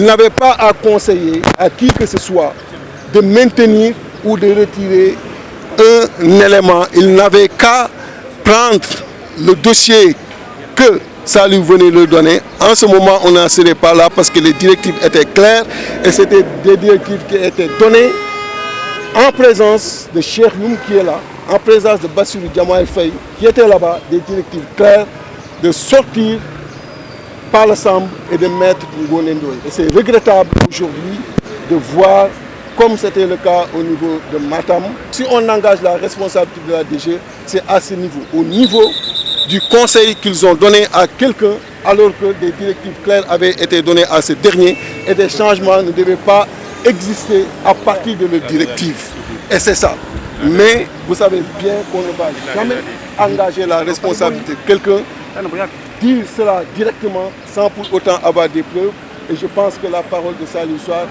n'avait pas à conseiller à qui que ce soit de maintenir ou de retirer un élément. Il n'avait qu'à prendre le dossier que ça lui venait le donner. En ce moment, on n'en serait pas là parce que les directives étaient claires et c'était des directives qui étaient données en présence de Cheikh Youm qui est là, en présence de Bassirou Diomaye Faye qui était là-bas, des directives claires de sortir par l'Assemblée et de mettre Ngoné Ndoye. Et c'est regrettable aujourd'hui de voir, comme c'était le cas au niveau de Matam, si on engage la responsabilité de la DG, c'est à ce niveau, au niveau du conseil qu'ils ont donné à quelqu'un, alors que des directives claires avaient été données à ce dernier et des changements ne devaient pas exister à partir de leurs directives. Et c'est ça. Mais vous savez bien qu'on ne va jamais engager la responsabilité de quelqu'un, dire cela directement sans pour autant avoir des preuves. Et je pense que la parole de Saliou Sarr,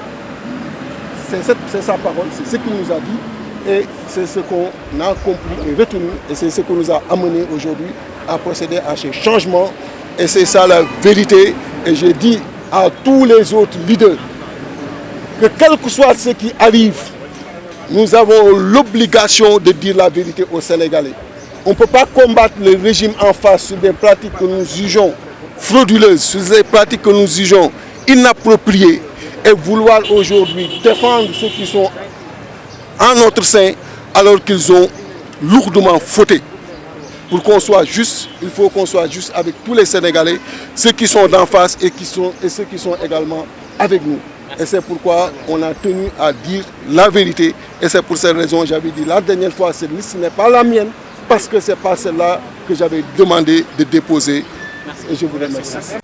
c'est sa parole, c'est ce qu'il nous a dit et c'est ce qu'on a compris et retenu et c'est ce qui nous a amené aujourd'hui à procéder à ces changements et c'est ça la vérité. Et je dis à tous les autres leaders que quel que soit ce qui arrive, nous avons l'obligation de dire la vérité aux Sénégalais. On ne peut pas combattre le régime en face sur des pratiques que nous jugeons frauduleuses, sur des pratiques que nous jugeons inappropriées et vouloir aujourd'hui défendre ceux qui sont en notre sein alors qu'ils ont lourdement fauté. Pour qu'on soit juste, il faut qu'on soit juste avec tous les Sénégalais, ceux qui sont d'en face et ceux qui sont également avec nous. Et c'est pourquoi on a tenu à dire la vérité. Et c'est pour cette raison que j'avais dit la dernière fois, cette liste n'est pas la mienne, parce que ce n'est pas celle-là que j'avais demandé de déposer. Merci. Et je vous remercie.